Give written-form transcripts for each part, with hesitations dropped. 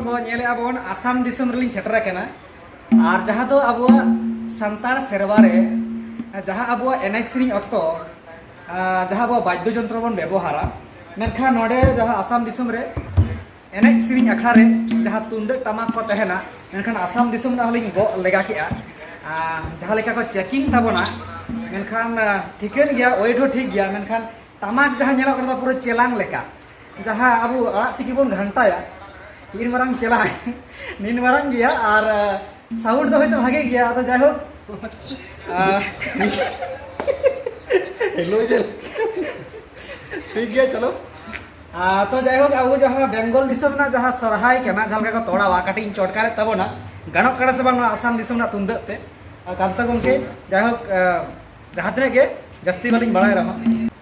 को नेले आबोन Assam दिसम railing shutter केना और जहां दो अब संताड़ सेरवा रे जहां अब एनआई सेरिंग अक्तो जहां अब वाद्य यंत्र बन व्यवहारा मेनखा नोडे जहां आसाम दिसम रे एनआई सेरिंग अखड़ा रे जहां तुंदक टमाक को तहना मेनखान आसाम दिसम ना हलिंग गो लेगा केआ जहां लेका को चेकिंग ताबोना मेनखान ठिकन गया वेट हो ठीक गया मेनखान टमाक जहां नेला करदा पूरा चेलांग लेका जहां अब अड़ा तिकी बोन घंटाया इन मारंग चला निन मारंग गया और साउंड दो तो भागे गया तो जाय हो हेलो ठीक गया चलो तो जाय हो अब जहां बेंगल दिसम ना जहां सरहाय केना जहां का तोड़ा वा काटी चटकारे तबोना गणक कड़ा से बांग आसाम दिसम ना तुंदक ते कांता गमके जाय हो जहां तने के जस्ती वाली बड़ाय रहा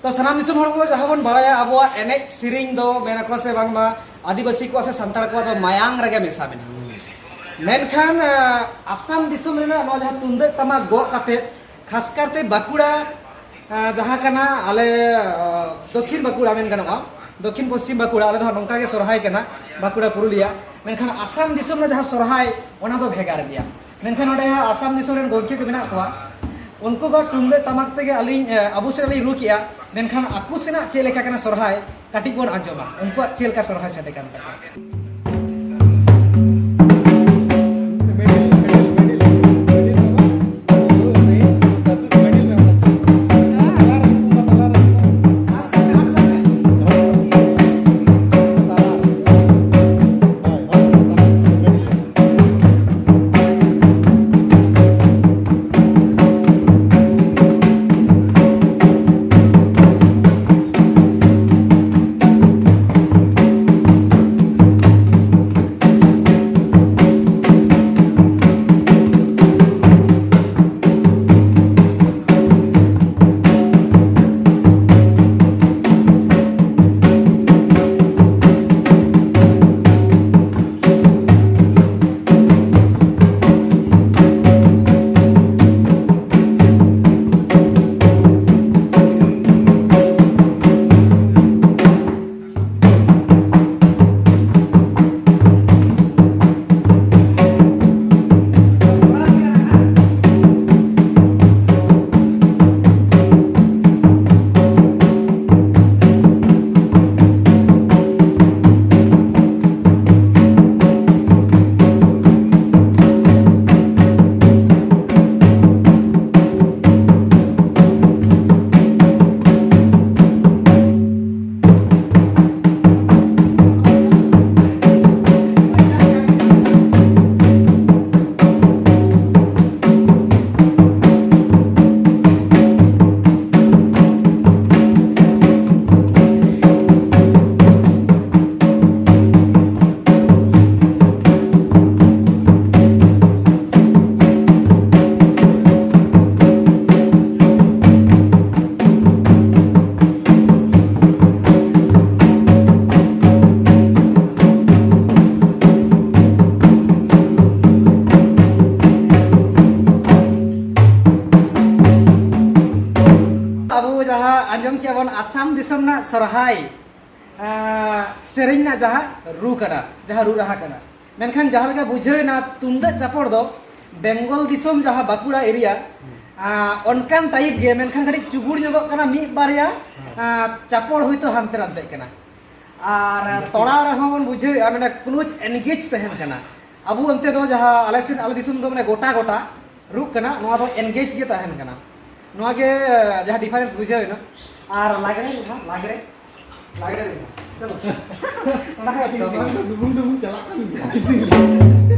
तो सनाम दिसम हर को जहां बन बड़ाया अब एने सिरिंग दो मेना को से बांगमा आदिवासी को से संताल को दो मायांग रगे मेसा मेना मेनखान आसाम दिसम रेना नो जहां तुंदक तमा गो काते खास करते बाकुड़ा जहां कना आले दक्षिण बाकुड़ा मेन कना दक्षिण पश्चिम बाकुड़ा आले दो नोंका के सरहाय कना बाकुड़ा पुरुलिया मेनखान आसाम दिसम रे जहां सरहाय ओना दो भेगार गया मेनखान ओडे आसाम दिसम रेन गोंके को बिना को उनको को तुंदक टमाक ते अली अबु से अली रू किया मेनखान आकु सेना चेलेका कना सरहाय काटी बोन आंजोमा उनको चेलका सरहाय सेटे कान तक सरहाय सेरिंग ना जहाँ रू कना जहाँ रू रहा कना मेनखान जहाँ लगा बुझेना तुंदे चापड़ दो बेंगल दिसोम जहाँ बाकुड़ा एरिया ऑनकान टाइप गे मेनखान घड़ी चुबुड़ जोगो कना मी बारिया चापड़ होइतो हानते रानते कना और तोड़ा रहो बन बुझे माने कुनुच एनगेज तहन कना अबु अंते दो जहाँ आलेसिन आले दिसोम दो माने गोटा गोटा रुक कना नोआ दो एनगेज गे तहन कना नोआ गे जहाँ डिफरेंस बुझे ना और लागरे लागरे लागरे चलो ona hai dubung chalak kan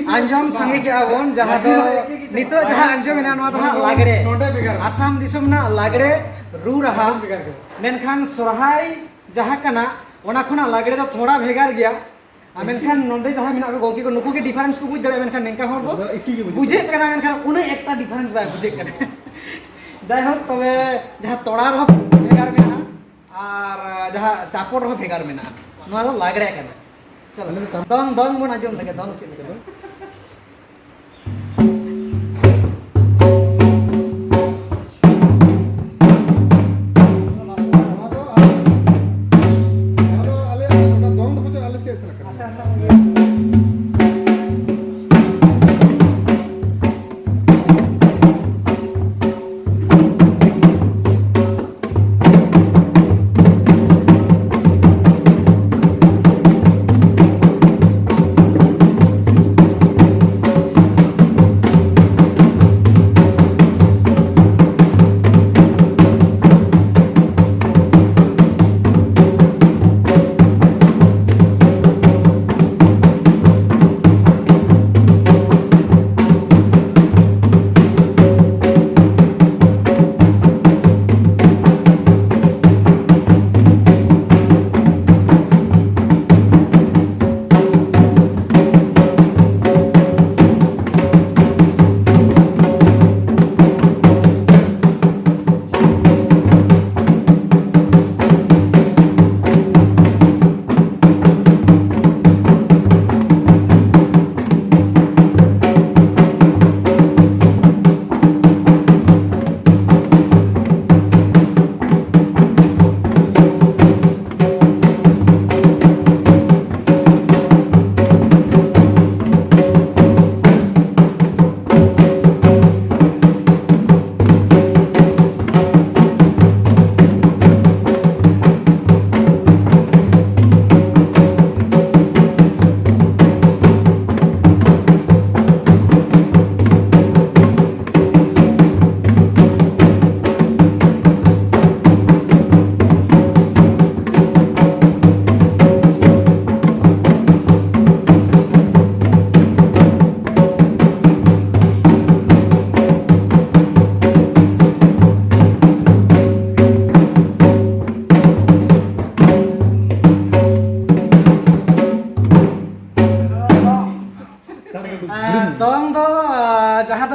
Anjum संगे के आवन जहाँ दो नितो जहाँ अंजम ना नवा दो लागड़े आसाम दिसम ना लागड़े रू रहा मेनखान सोरहाय जहाँ कना ओना खना लागड़े दो थोड़ा भेगार गया मेनखान नोंडे जहाँ मिना को गोंकी को नुकु के डिफरेंस को बुझ दड़े मेनखान नेंका हर दो बुझे कना मेनखान उन्हें एकटा डिफरेंस बाय बुझे कना जाय हो तबे जहाँ तोड़ा रह भेगार मेना और जहाँ चापोड़ रह भेगार मेना नवा दो लागड़े कना चलो दंग दंग बन आजम लगे दंग चल लगे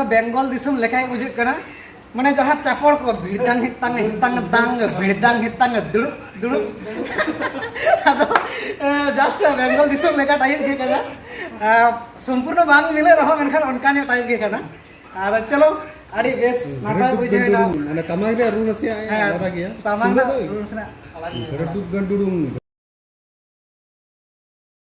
बेंगल दिसम लेखा बुझे कना माने जहाँ चापड़ को भिड़दांग हितांग हितांग दांग भिड़दांग हितांग दुड़ुब दुड़ुब अदो जस्ट बेंगल दिसम लेखा टाइप के कना संपूर्ण बांग मिले रहो मेनखान उनकाने टाइप के कना आर चलो अड़ी बेस नापाय बुझे ना माने तमाग रे रूल से आया आलादा गया तमाग ना रूल्स ना गडुग गडुडुंग